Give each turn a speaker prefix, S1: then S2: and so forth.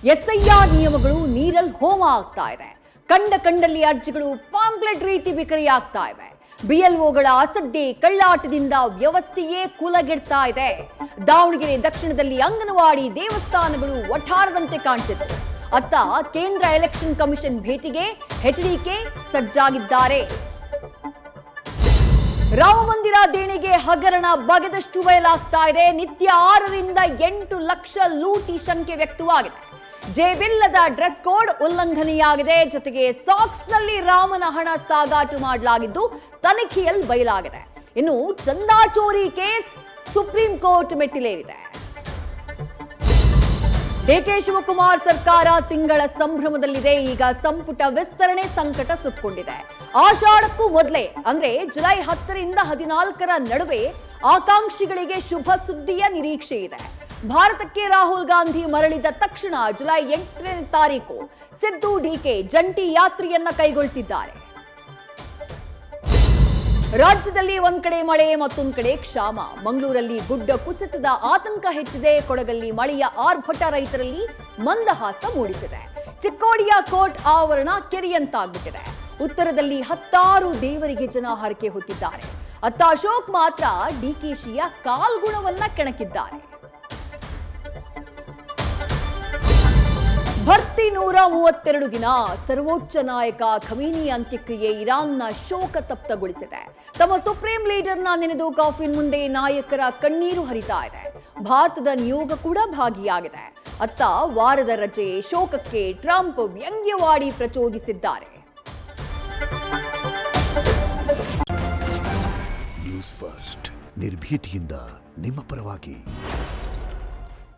S1: SIR ನಿಯಮಗಳು ನೀರಲ್ಲಿ ಹೋಮ ಆಗ್ತಾ ಇದೆ. ಕಂಡಲ್ಲಿ ಅರ್ಜಿಗಳು ಪಾಂಪ್ಲೆಟ್ ರೀತಿ ಬಿಕರಿಯಾಗ್ತಾ ಇವೆ. ಬಿಎಲ್ಒಗಳ ಅಸಡ್ಡೆ ಕಳ್ಳಾಟದಿಂದ ವ್ಯವಸ್ಥೆಯೇ ಕುಲಗೆಡ್ತಾ ಇದೆ. ದಾವಣಗೆರೆ ದಕ್ಷಿಣದಲ್ಲಿ ಅಂಗನವಾಡಿ ದೇವಸ್ಥಾನಗಳು ಒಟ್ಟಾರದಂತೆ ಕಾಣಿಸಿತು. ಅತ್ತ ಕೇಂದ್ರ ಎಲೆಕ್ಷನ್ ಕಮಿಷನ್ ಭೇಟಿಗೆ ಎಚ್ಡಿಕೆ ಸಜ್ಜಾಗಿದ್ದಾರೆ. ರಾಮ ಮಂದಿರ ದೇಣಿಗೆ ಹಗರಣ ಬಗೆದಷ್ಟು ಬಯಲಾಗ್ತಾ ಇದೆ. ನಿತ್ಯ 6 ರಿಂದ 8 ಲಕ್ಷ ಲೂಟಿ ಶಂಕೆ ವ್ಯಕ್ತವಾಗಿದೆ. ಜೇಬಿಲ್ಲದ ಡ್ರೆಸ್ ಕೋಡ್ ಉಲ್ಲಂಘನೆಯಾಗಿದೆ. ಜೊತೆಗೆ ಸಾಕ್ಸ್ನಲ್ಲಿ ರಾಮನ ಹಣ ಸಾಗಾಟ ಮಾಡಲಾಗಿದ್ದು ತನಿಖೆಯಲ್ಲಿ ಬಯಲಾಗಿದೆ. ಇನ್ನು ಚಂದಾ ಚೋರಿ ಕೇಸ್ ಸುಪ್ರೀಂ ಕೋರ್ಟ್ ಮೆಟ್ಟಿಲೇರಿದೆ. ಡಿಕೆ ಶಿವಕುಮಾರ್ ಸರ್ಕಾರ ತಿಂಗಳ ಸಂಭ್ರಮದಲ್ಲಿದೆ. ಈಗ ಸಂಪುಟ ವಿಸ್ತರಣೆ ಸಂಕಟ ಸುತ್ತಕೊಂಡಿದೆ. ಆಷಾಢಕ್ಕೂ ಮೊದಲೇ ಅಂದ್ರೆ ಜುಲೈ 10 ರಿಂದ 14 ನಡುವೆ ಆಕಾಂಕ್ಷಿಗಳಿಗೆ ಶುಭ ಸುದ್ದಿಯ ನಿರೀಕ್ಷೆ ಇದೆ. ಭಾರತಕ್ಕೆ ರಾಹುಲ್ ಗಾಂಧಿ ಮರಳಿದ ತಕ್ಷಣ ಜುಲೈ 8ನೇ ತಾರೀಕು ಸಿದ್ದು ಡಿಕೆ ಜಂಟಿ ಯಾತ್ರೆಯನ್ನ ಕೈಗೊಳ್ತಿದ್ದಾರೆ. ರಾಜ್ಯದಲ್ಲಿ ಒಂದ್ ಕಡೆ ಮಳೆ, ಮತ್ತೊಂದ್ ಕಡೆ ಕ್ಷಾಮ. ಮಂಗಳೂರಲ್ಲಿ ಗುಡ್ಡ ಕುಸಿತದ ಆತಂಕ ಹೆಚ್ಚಿದೆ. ಕೊಡಗಲ್ಲಿ ಮಳೆಯ ಆರ್ಭಟ ರೈತರಲ್ಲಿ ಮಂದಹಾಸ ಮೂಡಿಸಿದೆ. ಚಿಕ್ಕೋಡಿಯ ಕೋರ್ಟ್ ಆವರಣ ಕೆರೆಯಂತಾಗ್ಬಿಟ್ಟಿದೆ. ಉತ್ತರದಲ್ಲಿ 10 ದೇವರಿಗೆ ಜನ ಹರಕೆ ಹೊತ್ತಿದ್ದಾರೆ. ಅತ್ತ ಅಶೋಕ್ ಮಾತ್ರ ಡಿಕೆಶಿಯ ಕಾಲ್ಗುಣವನ್ನ ಕೆಣಕಿದ್ದಾರೆ. ಭರ್ತಿ 132 ದಿನ. ಸರ್ವೋಚ್ಚ ನಾಯಕ ಖಮೀನಿ ಅಂತ್ಯಕ್ರಿಯೆ ಇರಾನ್ನ ಶೋಕ ತಪ್ತಗೊಳಿಸಿದೆ. ತಮ್ಮ ಸುಪ್ರೀಂ ಲೀಡರ್ನ ನೆನೆದು ಕಾಫಿನ್ ಮುಂದೆ ನಾಯಕರ ಕಣ್ಣೀರು ಹರಿತಾ ಇದೆ. ಭಾರತದ ನಿಯೋಗ ಕೂಡ ಭಾಗಿಯಾಗಿದೆ. ಅತ್ತ ವಾರದ ರಜೆ ಶೋಕಕ್ಕೆ ಟ್ರಂಪ್ ವ್ಯಂಗ್ಯವಾಡಿ ಪ್ರಚೋದಿಸಿದ್ದಾರೆ.
S2: ನ್ಯೂಸ್ ಫಸ್ಟ್ ನಿರ್ಭೀತಿಯಿಂದ ನಿಮ್ಮ ಪರವಾಗಿ.